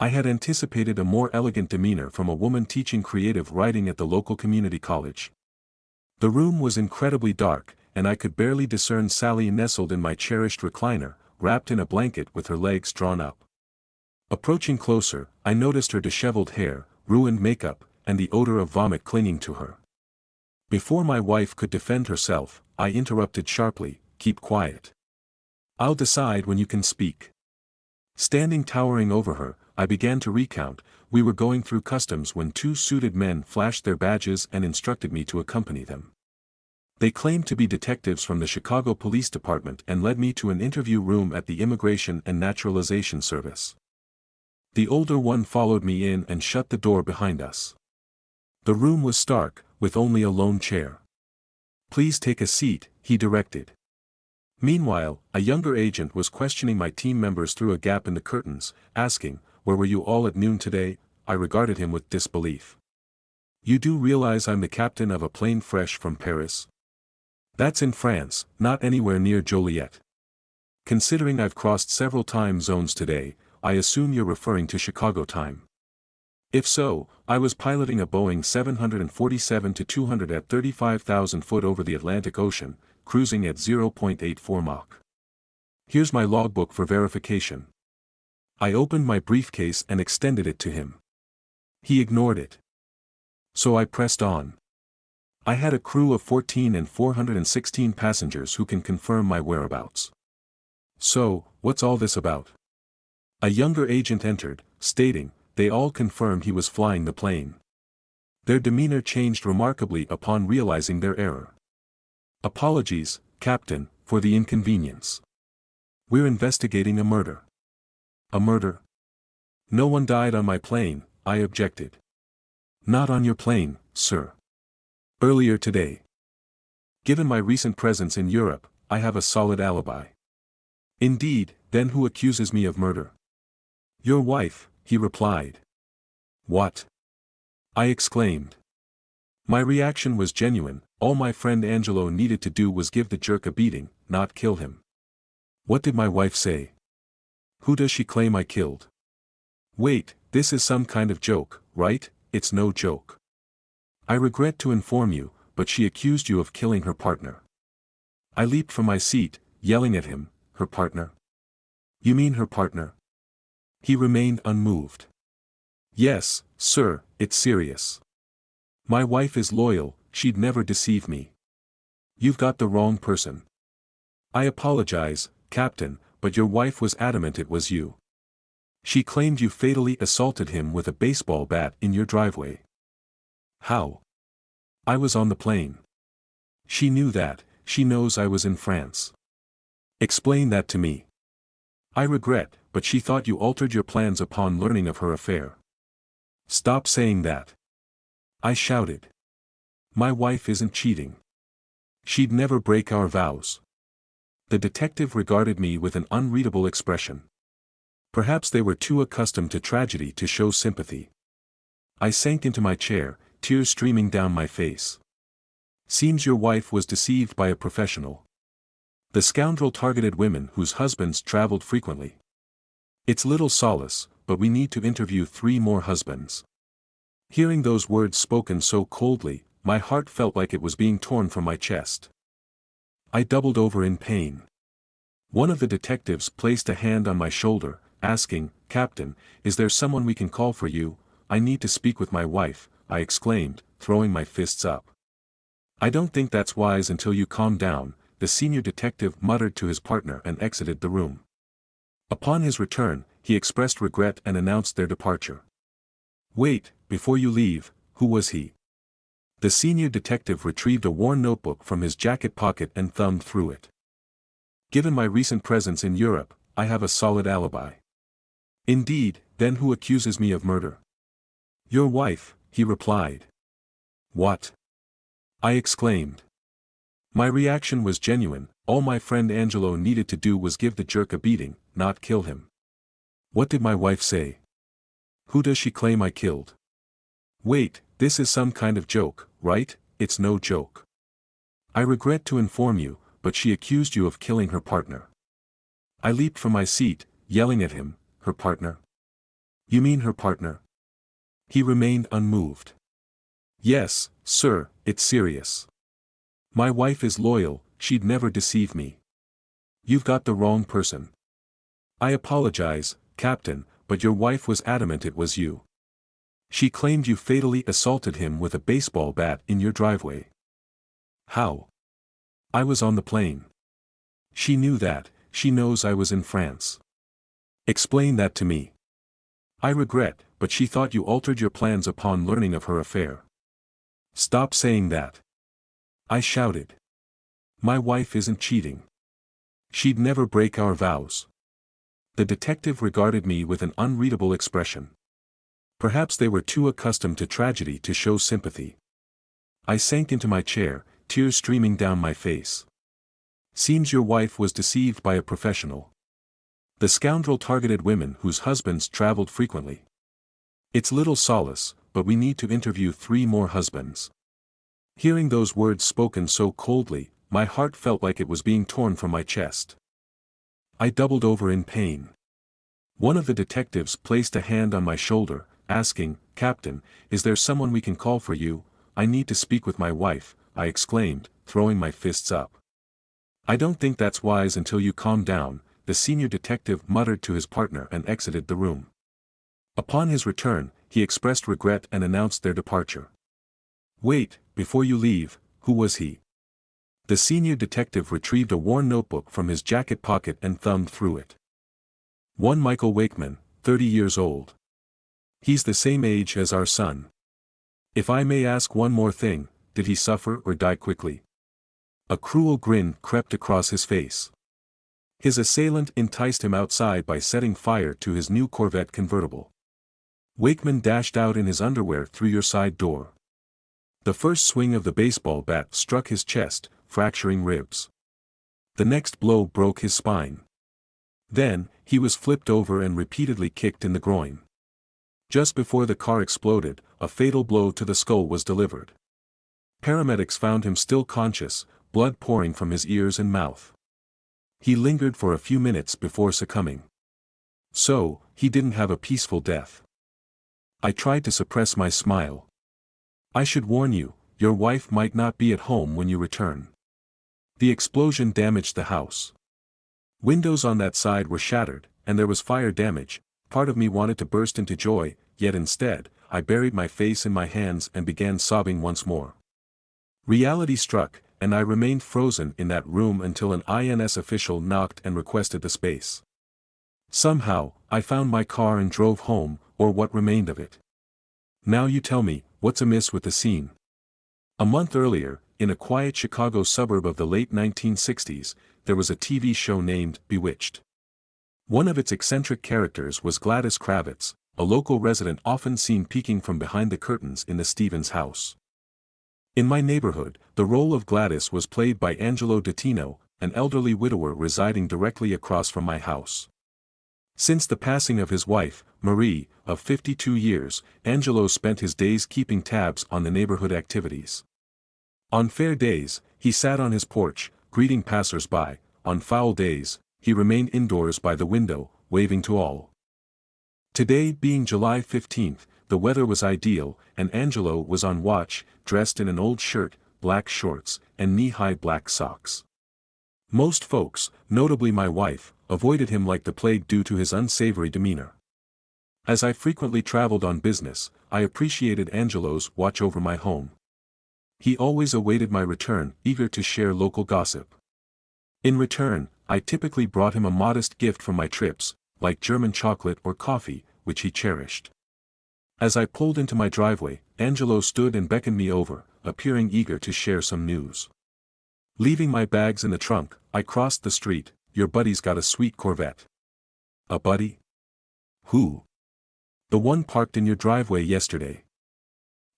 I had anticipated a more elegant demeanor from a woman teaching creative writing at the local community college. The room was incredibly dark, and I could barely discern Sally nestled in my cherished recliner, wrapped in a blanket with her legs drawn up. Approaching closer, I noticed her disheveled hair, ruined makeup, and the odor of vomit clinging to her. Before my wife could defend herself, I interrupted sharply, "Keep quiet. I'll decide when you can speak." Standing towering over her, I began to recount. We were going through customs when two suited men flashed their badges and instructed me to accompany them. They claimed to be detectives from the Chicago Police Department and led me to an interview room at the Immigration and Naturalization Service. The older one followed me in and shut the door behind us. The room was stark, with only a lone chair. "Please take a seat," he directed. Meanwhile, a younger agent was questioning my team members through a gap in the curtains, asking, "Where were you all at noon today?" I regarded him with disbelief. "You do realize I'm the captain of a plane fresh from Paris? That's in France, not anywhere near Joliet. Considering I've crossed several time zones today, I assume you're referring to Chicago time. If so, I was piloting a Boeing 747-200 at 35,000 foot over the Atlantic Ocean, cruising at 0.84 Mach. Here's my logbook for verification." I opened my briefcase and extended it to him. He ignored it. So I pressed on. "I had a crew of 14 and 416 passengers who can confirm my whereabouts." "So, what's all this about?" A younger agent entered, stating, "They all confirmed he was flying the plane." Their demeanor changed remarkably upon realizing their error. "Apologies, Captain, for the inconvenience. We're investigating a murder." "A murder? No one died on my plane," I objected. "Not on your plane, sir. Earlier today. Given my recent presence in Europe, I have a solid alibi." "Indeed, then who accuses me of murder?" "Your wife," he replied. "What?" I exclaimed. My reaction was genuine. All my friend Angelo needed to do was give the jerk a beating, not kill him. "What did my wife say? Who does she claim I killed?" "Wait, this is some kind of joke, right?" "It's no joke. I regret to inform you, but she accused you of killing her partner." I leaped from my seat, yelling at him, "Her partner? You mean her partner?" He remained unmoved. "Yes, sir, it's serious. My wife is loyal, she'd never deceive me." "You've got the wrong person." "I apologize, Captain, but your wife was adamant it was you. She claimed you fatally assaulted him with a baseball bat in your driveway." "How?" "I was on the plane. She knew that, she knows I was in France." "Explain that to me." "I regret, but she thought you altered your plans upon learning of her affair." "Stop saying that." I shouted. "My wife isn't cheating. She'd never break our vows." The detective regarded me with an unreadable expression. Perhaps they were too accustomed to tragedy to show sympathy. I sank into my chair, tears streaming down my face. "Seems your wife was deceived by a professional. The scoundrel targeted women whose husbands traveled frequently. It's little solace, but we need to interview 3 more husbands." Hearing those words spoken so coldly, my heart felt like it was being torn from my chest. I doubled over in pain. One of the detectives placed a hand on my shoulder, asking, "Captain, is there someone we can call for you? I need to speak with my wife," I exclaimed, throwing my fists up. "I don't think that's wise until you calm down," the senior detective muttered to his partner and exited the room. Upon his return, he expressed regret and announced their departure. "Wait, before you leave, who was he?" The senior detective retrieved a worn notebook from his jacket pocket and thumbed through it. "Given my recent presence in Europe, I have a solid alibi." "Indeed, then who accuses me of murder?" "Your wife," he replied. "What?" I exclaimed. My reaction was genuine. All my friend Angelo needed to do was give the jerk a beating, not kill him. "What did my wife say? Who does she claim I killed?" "Wait, this is some kind of joke, right?" "It's no joke. I regret to inform you, but she accused you of killing her partner." I leaped from my seat, yelling at him, "Her partner? You mean her partner? He remained unmoved. Yes, sir, it's serious. My wife is loyal, she'd never deceive me. You've got the wrong person. I apologize, Captain, but your wife was adamant it was you. She claimed you fatally assaulted him with a baseball bat in your driveway. How? I was on the plane. She knew that, she knows I was in France. Explain that to me. I regret, but she thought you altered your plans upon learning of her affair. Stop saying that. I shouted. My wife isn't cheating. She'd never break our vows. The detective regarded me with an unreadable expression. Perhaps they were too accustomed to tragedy to show sympathy. I sank into my chair, tears streaming down my face. Seems your wife was deceived by a professional. The scoundrel targeted women whose husbands traveled frequently. It's little solace, but we need to interview 3 more husbands. Hearing those words spoken so coldly, my heart felt like it was being torn from my chest. I doubled over in pain. One of the detectives placed a hand on my shoulder, asking, Captain, is there someone we can call for you? I need to speak with my wife, I exclaimed, throwing my fists up. I don't think that's wise until you calm down, the senior detective muttered to his partner and exited the room. Upon his return, he expressed regret and announced their departure. Wait, before you leave, who was he? The senior detective retrieved a worn notebook from his jacket pocket and thumbed through it. One Michael Wakeman, 30 years old. He's the same age as our son. If I may ask one more thing, did he suffer or die quickly? A cruel grin crept across his face. His assailant enticed him outside by setting fire to his new Corvette convertible. Wakeman dashed out in his underwear through your side door. The first swing of the baseball bat struck his chest, fracturing ribs. The next blow broke his spine. Then, he was flipped over and repeatedly kicked in the groin. Just before the car exploded, a fatal blow to the skull was delivered. Paramedics found him still conscious, blood pouring from his ears and mouth. He lingered for a few minutes before succumbing. So, he didn't have a peaceful death. I tried to suppress my smile. I should warn you, your wife might not be at home when you return. The explosion damaged the house. Windows on that side were shattered, and there was fire damage. Part of me wanted to burst into joy, yet instead, I buried my face in my hands and began sobbing once more. Reality struck, and I remained frozen in that room until an INS official knocked and requested the space. Somehow, I found my car and drove home, or what remained of it. Now you tell me, what's amiss with the scene? A month earlier, in a quiet Chicago suburb of the late 1960s, there was a TV show named Bewitched. One of its eccentric characters was Gladys Kravitz, a local resident often seen peeking from behind the curtains in the Stevens house. In my neighborhood, the role of Gladys was played by Angelo Dottino, an elderly widower residing directly across from my house. Since the passing of his wife, Marie, of 52 years, Angelo spent his days keeping tabs on the neighborhood activities. On fair days, he sat on his porch, greeting passers-by. On foul days, he remained indoors by the window, waving to all. Today being July 15th, the weather was ideal, and Angelo was on watch, dressed in an old shirt, black shorts, and knee-high black socks. Most folks, notably my wife, avoided him like the plague due to his unsavory demeanor. As I frequently traveled on business, I appreciated Angelo's watch over my home. He always awaited my return, eager to share local gossip. In return, I typically brought him a modest gift from my trips, like German chocolate or coffee, which he cherished. As I pulled into my driveway, Angelo stood and beckoned me over, appearing eager to share some news. Leaving my bags in the trunk, I crossed the street. Your buddy's got a sweet Corvette. A buddy? Who? The one parked in your driveway yesterday.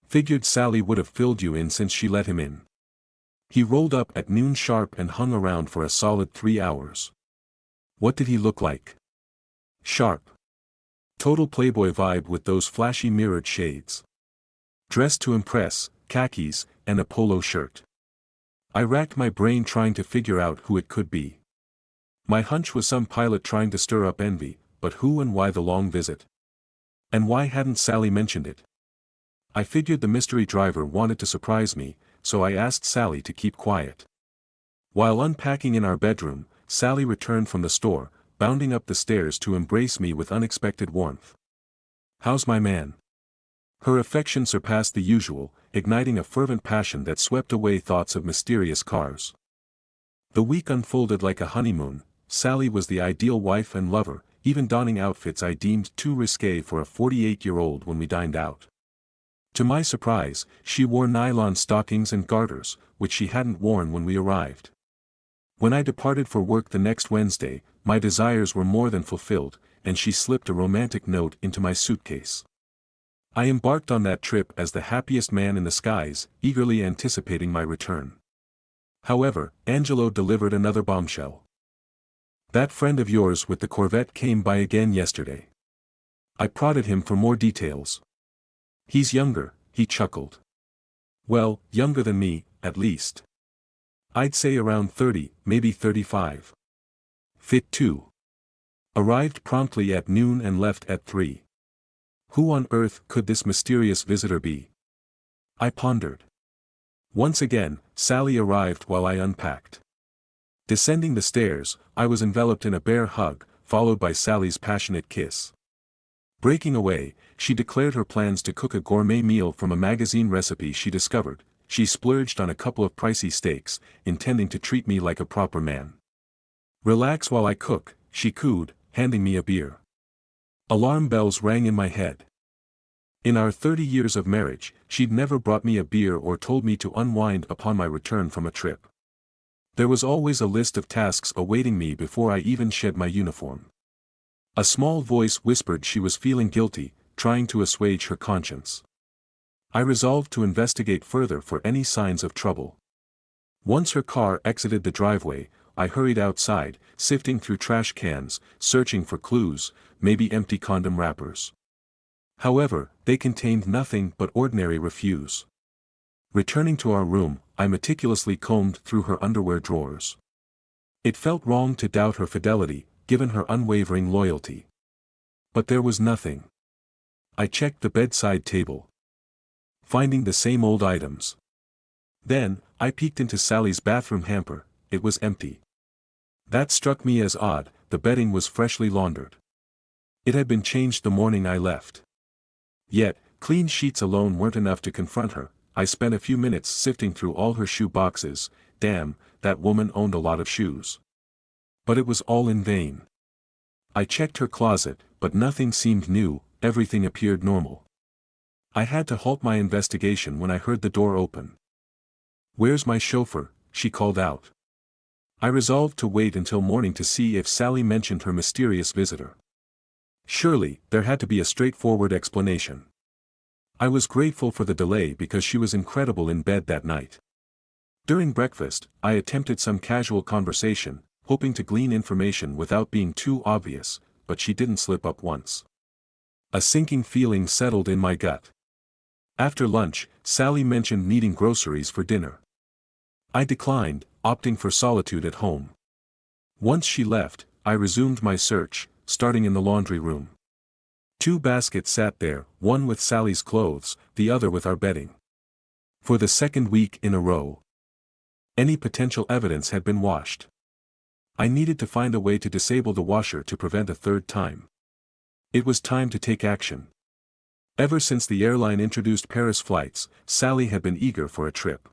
Figured Sally would have filled you in since she let him in. He rolled up at noon sharp and hung around for a solid 3 hours. What did he look like? Sharp. Total playboy vibe with those flashy mirrored shades. Dressed to impress, khakis, and a polo shirt. I racked my brain trying to figure out who it could be. My hunch was some pilot trying to stir up envy, but who and why the long visit? And why hadn't Sally mentioned it? I figured the mystery driver wanted to surprise me, so I asked Sally to keep quiet. While unpacking in our bedroom, Sally returned from the store, bounding up the stairs to embrace me with unexpected warmth. "How's my man?" Her affection surpassed the usual, igniting a fervent passion that swept away thoughts of mysterious cars. The week unfolded like a honeymoon. Sally was the ideal wife and lover, even donning outfits I deemed too risque for a 48-year-old when we dined out. To my surprise, she wore nylon stockings and garters, which she hadn't worn when we arrived. When I departed for work the next Wednesday, my desires were more than fulfilled, and she slipped a romantic note into my suitcase. I embarked on that trip as the happiest man in the skies, eagerly anticipating my return. However, Angelo delivered another bombshell. "That friend of yours with the Corvette came by again yesterday." I prodded him for more details. "He's younger," he chuckled. "Well, younger than me, at least. I'd say around 30, maybe 35. Fit too. Arrived promptly at noon and left at 3. Who on earth could this mysterious visitor be?" I pondered. Once again, Sally arrived while I unpacked. Descending the stairs, I was enveloped in a bear hug, followed by Sally's passionate kiss. Breaking away, she declared her plans to cook a gourmet meal from a magazine recipe she discovered. She splurged on a couple of pricey steaks, intending to treat me like a proper man. "Relax while I cook," she cooed, handing me a beer. Alarm bells rang in my head. In our 30 years of marriage, she'd never brought me a beer or told me to unwind upon my return from a trip. There was always a list of tasks awaiting me before I even shed my uniform. A small voice whispered she was feeling guilty, trying to assuage her conscience. I resolved to investigate further for any signs of trouble. Once her car exited the driveway, I hurried outside, sifting through trash cans, searching for clues, maybe empty condom wrappers. However, they contained nothing but ordinary refuse. Returning to our room, I meticulously combed through her underwear drawers. It felt wrong to doubt her fidelity, given her unwavering loyalty. But there was nothing. I checked the bedside table, finding the same old items. Then, I peeked into Sally's bathroom hamper. It was empty. That struck me as odd. The bedding was freshly laundered. It had been changed the morning I left. Yet, clean sheets alone weren't enough to confront her. I spent a few minutes sifting through all her shoe boxes. Damn, that woman owned a lot of shoes. But it was all in vain. I checked her closet, but nothing seemed new. Everything appeared normal. I had to halt my investigation when I heard the door open. "Where's my chauffeur?" she called out. I resolved to wait until morning to see if Sally mentioned her mysterious visitor. Surely, there had to be a straightforward explanation. I was grateful for the delay because she was incredible in bed that night. During breakfast, I attempted some casual conversation, hoping to glean information without being too obvious, but she didn't slip up once. A sinking feeling settled in my gut. After lunch, Sally mentioned needing groceries for dinner. I declined, opting for solitude at home. Once she left, I resumed my search, starting in the laundry room. 2 baskets sat there, one with Sally's clothes, the other with our bedding. For the second week in a row, any potential evidence had been washed. I needed to find a way to disable the washer to prevent a third time. It was time to take action. Ever since the airline introduced Paris flights, Sally had been eager for a trip.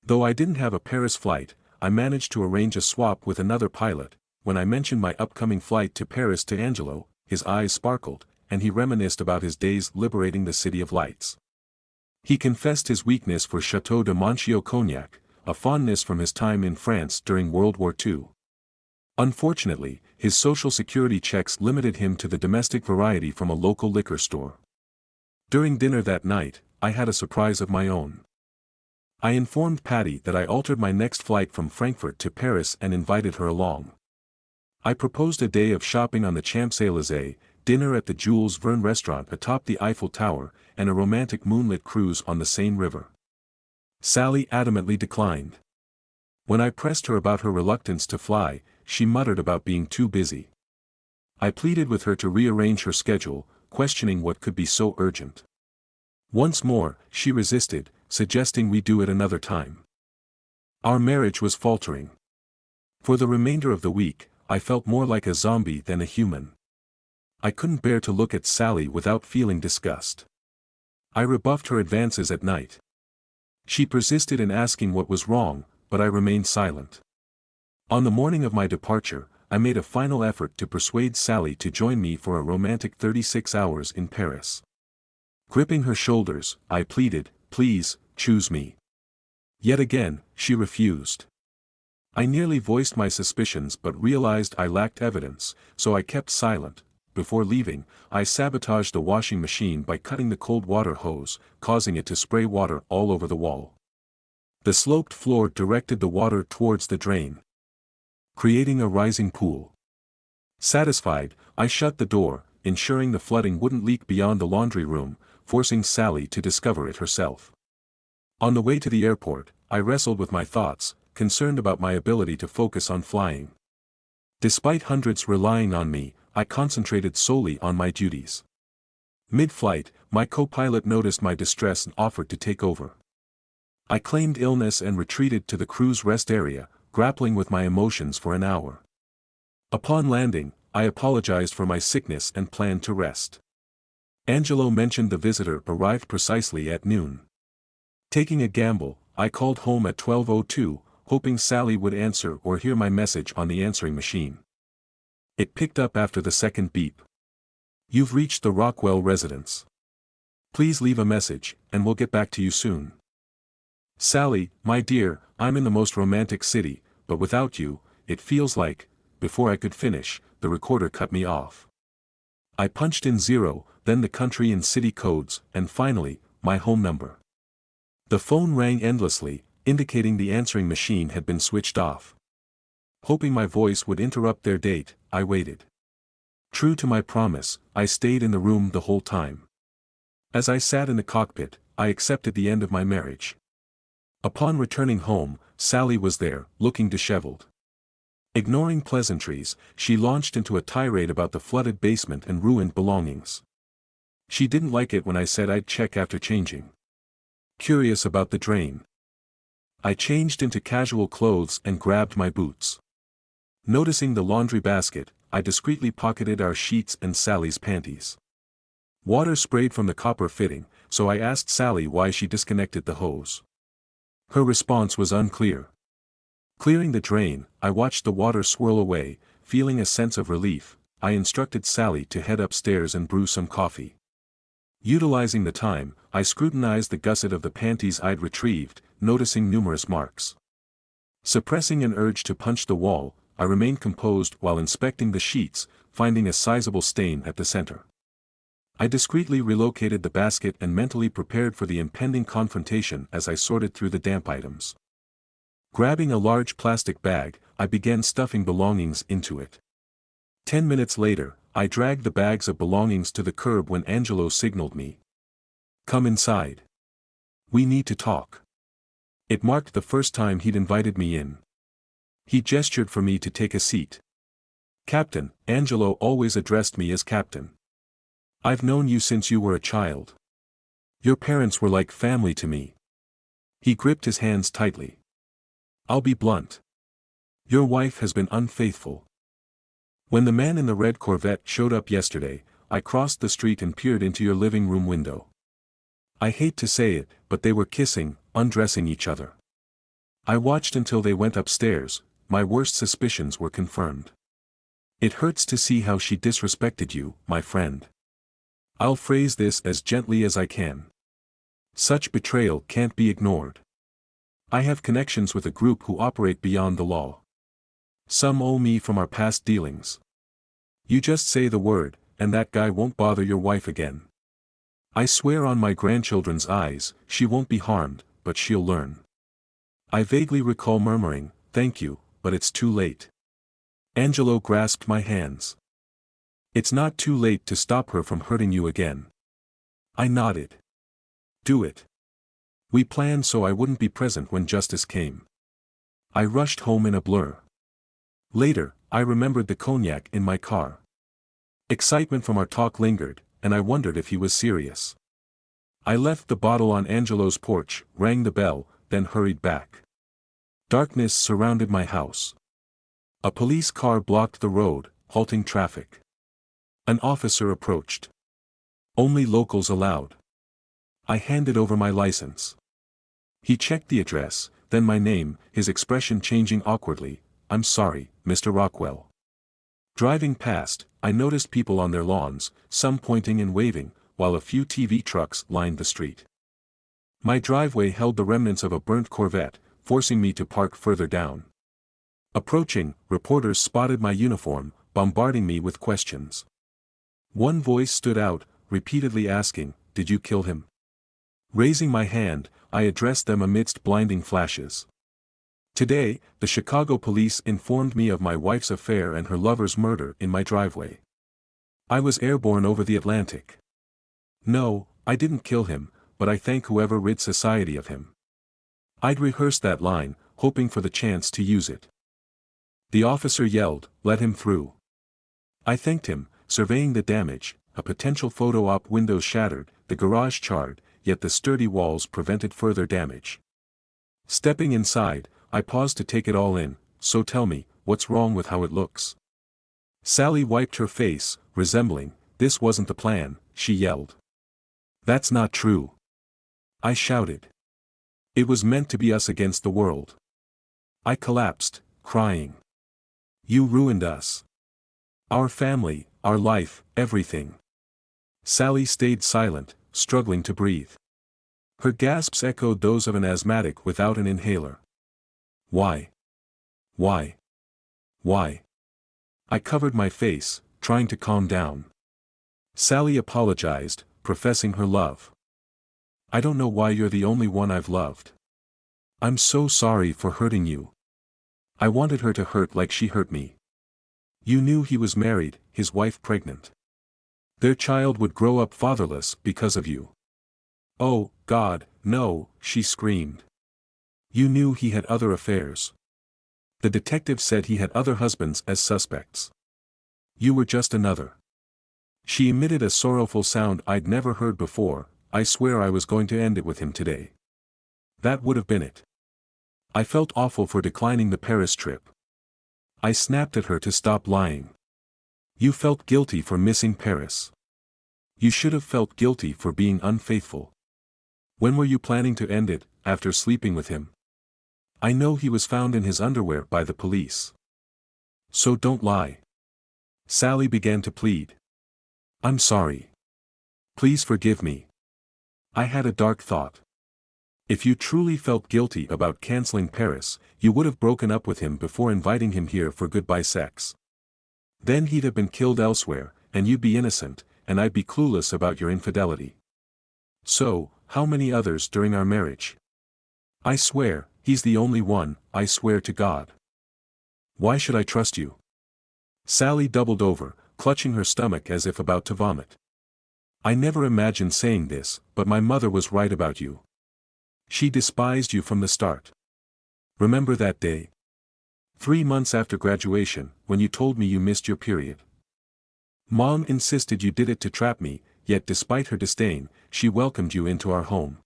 Though I didn't have a Paris flight, I managed to arrange a swap with another pilot. When I mentioned my upcoming flight to Paris to Angelo, his eyes sparkled, and he reminisced about his days liberating the City of Lights. He confessed his weakness for Chateau de Monchiaux cognac, a fondness from his time in France during World War II. Unfortunately, his social security checks limited him to the domestic variety from a local liquor store. During dinner that night, I had a surprise of my own. I informed Patty that I altered my next flight from Frankfurt to Paris and invited her along. I proposed a day of shopping on the Champs-Élysées, dinner at the Jules Verne restaurant atop the Eiffel Tower, and a romantic moonlit cruise on the Seine River. Sally adamantly declined. When I pressed her about her reluctance to fly, she muttered about being too busy. I pleaded with her to rearrange her schedule, questioning what could be so urgent. Once more, she resisted, suggesting we do it another time. Our marriage was faltering. For the remainder of the week, I felt more like a zombie than a human. I couldn't bear to look at Sally without feeling disgust. I rebuffed her advances at night. She persisted in asking what was wrong, but I remained silent. On the morning of my departure, I made a final effort to persuade Sally to join me for a romantic 36 hours in Paris. Gripping her shoulders, I pleaded, "Please, choose me." Yet again, she refused. I nearly voiced my suspicions but realized I lacked evidence, so I kept silent. Before leaving, I sabotaged the washing machine by cutting the cold water hose, causing it to spray water all over the wall. The sloped floor directed the water towards the drain, creating a rising pool. Satisfied, I shut the door, ensuring the flooding wouldn't leak beyond the laundry room, forcing Sally to discover it herself. On the way to the airport, I wrestled with my thoughts, concerned about my ability to focus on flying. Despite hundreds relying on me, I concentrated solely on my duties. Mid-flight, my co-pilot noticed my distress and offered to take over. I claimed illness and retreated to the crew's rest area, grappling with my emotions for an hour. Upon landing, I apologized for my sickness and planned to rest. Angelo mentioned the visitor arrived precisely at noon. Taking a gamble, I called home at 12:02, hoping Sally would answer or hear my message on the answering machine. It picked up after the second beep. "You've reached the Rockwell residence. Please leave a message, and we'll get back to you soon." "Sally, my dear, I'm in the most romantic city, but without you, it feels like..." Before I could finish, the recorder cut me off. I punched in 0, then the country and city codes, and finally, my home number. The phone rang endlessly, indicating the answering machine had been switched off. Hoping my voice would interrupt their date, I waited. True to my promise, I stayed in the room the whole time. As I sat in the cockpit, I accepted the end of my marriage. Upon returning home, Sally was there, looking disheveled. Ignoring pleasantries, she launched into a tirade about the flooded basement and ruined belongings. She didn't like it when I said I'd check after changing. Curious about the drain, I changed into casual clothes and grabbed my boots. Noticing the laundry basket, I discreetly pocketed our sheets and Sally's panties. Water sprayed from the copper fitting, so I asked Sally why she disconnected the hose. Her response was unclear. Clearing the drain, I watched the water swirl away, feeling a sense of relief. I instructed Sally to head upstairs and brew some coffee. Utilizing the time, I scrutinized the gusset of the panties I'd retrieved, noticing numerous marks. Suppressing an urge to punch the wall, I remained composed while inspecting the sheets, finding a sizable stain at the center. I discreetly relocated the basket and mentally prepared for the impending confrontation as I sorted through the damp items. Grabbing a large plastic bag, I began stuffing belongings into it. 10 minutes later, I dragged the bags of belongings to the curb when Angelo signaled me. "Come inside. We need to talk." It marked the first time he'd invited me in. He gestured for me to take a seat. "Captain," Angelo always addressed me as Captain. "I've known you since you were a child. Your parents were like family to me." He gripped his hands tightly. "I'll be blunt. Your wife has been unfaithful. When the man in the red Corvette showed up yesterday, I crossed the street and peered into your living room window. I hate to say it, but they were kissing, undressing each other. I watched until they went upstairs. My worst suspicions were confirmed. It hurts to see how she disrespected you, my friend. I'll phrase this as gently as I can. Such betrayal can't be ignored. I have connections with a group who operate beyond the law. Some owe me from our past dealings. You just say the word, and that guy won't bother your wife again. I swear on my grandchildren's eyes, she won't be harmed, but she'll learn." I vaguely recall murmuring, "Thank you, but it's too late." Angelo grasped my hands. "It's not too late to stop her from hurting you again." I nodded. "Do it." We planned so I wouldn't be present when justice came. I rushed home in a blur. Later, I remembered the cognac in my car. Excitement from our talk lingered, and I wondered if he was serious. I left the bottle on Angelo's porch, rang the bell, then hurried back. Darkness surrounded my house. A police car blocked the road, halting traffic. An officer approached. Only locals allowed. I handed over my license. He checked the address, then my name, his expression changing awkwardly. "I'm sorry, Mr. Rockwell." Driving past, I noticed people on their lawns, some pointing and waving, while a few TV trucks lined the street. My driveway held the remnants of a burnt Corvette, forcing me to park further down. Approaching, reporters spotted my uniform, bombarding me with questions. One voice stood out, repeatedly asking, "Did you kill him?" Raising my hand, I addressed them amidst blinding flashes. "Today, the Chicago police informed me of my wife's affair and her lover's murder in my driveway. I was airborne over the Atlantic. No, I didn't kill him, but I thank whoever rid society of him." I'd rehearsed that line, hoping for the chance to use it. The officer yelled, "Let him through." I thanked him, surveying the damage. A potential photo op window shattered, the garage charred, yet the sturdy walls prevented further damage. Stepping inside, I paused to take it all in. "So tell me, what's wrong with how it looks?" Sally wiped her face, resembling, "This wasn't the plan," she yelled. "That's not true," I shouted. "It was meant to be us against the world." I collapsed, crying. "You ruined us. Our family, our life, everything." Sally stayed silent, struggling to breathe. Her gasps echoed those of an asthmatic without an inhaler. "Why? Why? Why?" I covered my face, trying to calm down. Sally apologized, professing her love. "I don't know why you're the only one I've loved. I'm so sorry for hurting you. I wanted her to hurt like she hurt me. You knew he was married, his wife pregnant. Their child would grow up fatherless because of you." "Oh, God, no," she screamed. "You knew he had other affairs. The detective said he had other husbands as suspects. You were just another." She emitted a sorrowful sound I'd never heard before. "I swear I was going to end it with him today. That would have been it." I felt awful for declining the Paris trip. I snapped at her to stop lying. "You felt guilty for missing Paris. You should have felt guilty for being unfaithful. When were you planning to end it, after sleeping with him? I know he was found in his underwear by the police. So don't lie." Sally began to plead. "I'm sorry. Please forgive me. I had a dark thought. If you truly felt guilty about canceling Paris, you would have broken up with him before inviting him here for goodbye sex. Then he'd have been killed elsewhere, and you'd be innocent, and I'd be clueless about your infidelity. So, how many others during our marriage? I swear, he's the only one, I swear to God. Why should I trust you?" Sally doubled over, clutching her stomach as if about to vomit. "I never imagined saying this, but my mother was right about you. She despised you from the start. Remember that day? 3 months after graduation, when you told me you missed your period. Mom insisted you did it to trap me, yet despite her disdain, she welcomed you into our home.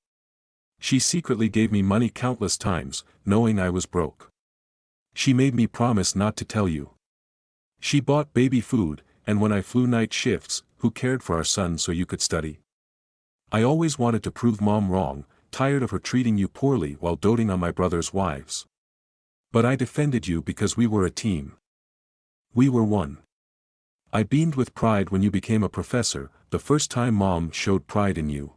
She secretly gave me money countless times, knowing I was broke. She made me promise not to tell you. She bought baby food, and when I flew night shifts, who cared for our son so you could study? I always wanted to prove Mom wrong, tired of her treating you poorly while doting on my brother's wives. But I defended you because we were a team. We were one. I beamed with pride when you became a professor, the first time Mom showed pride in you.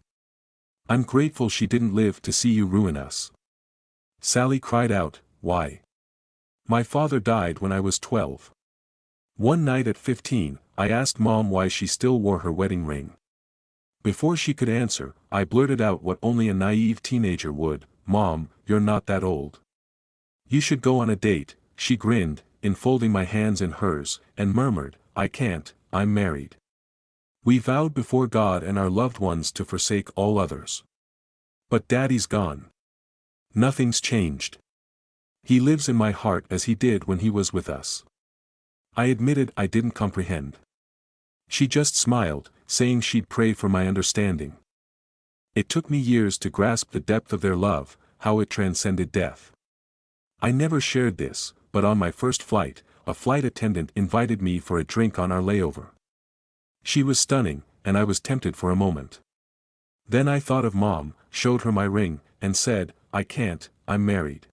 I'm grateful she didn't live to see you ruin us." Sally cried out, "Why? My father died when I was 12. One night at 15, I asked Mom why she still wore her wedding ring. Before she could answer, I blurted out what only a naive teenager would, 'Mom, you're not that old. You should go on a date.' She grinned, enfolding my hands in hers, and murmured, 'I can't, I'm married. We vowed before God and our loved ones to forsake all others. But Daddy's gone. Nothing's changed. He lives in my heart as he did when he was with us.' I admitted I didn't comprehend. She just smiled, saying she'd pray for my understanding. It took me years to grasp the depth of their love, how it transcended death. I never shared this, but on my first flight, a flight attendant invited me for a drink on our layover. She was stunning, and I was tempted for a moment. Then I thought of Mom, showed her my ring, and said, "I can't, I'm married."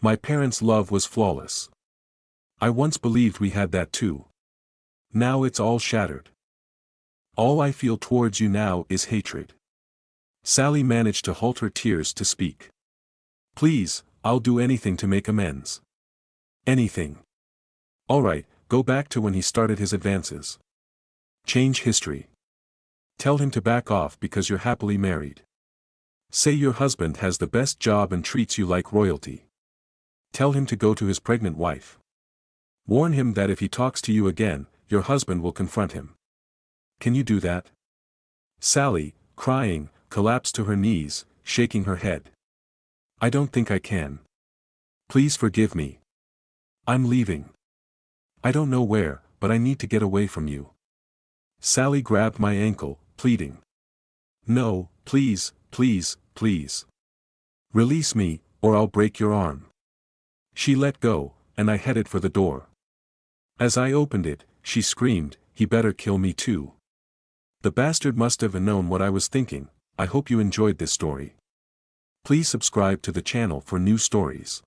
My parents' love was flawless. I once believed we had that too. Now it's all shattered. All I feel towards you now is hatred. Sally managed to halt her tears to speak. "Please, I'll do anything to make amends. Anything. Alright, go back to when he started his advances. Change history. Tell him to back off because you're happily married. Say your husband has the best job and treats you like royalty. Tell him to go to his pregnant wife. Warn him that if he talks to you again, your husband will confront him. Can you do that?" Sally, crying, collapsed to her knees, shaking her head. "I don't think I can. Please forgive me. I'm leaving. I don't know where, but I need to get away from you." Sally grabbed my ankle, pleading. "No, please, please, please. Release me, or I'll break your arm." She let go, and I headed for the door. As I opened it, she screamed, "He better kill me too." The bastard must have known what I was thinking. I hope you enjoyed this story. Please subscribe to the channel for new stories.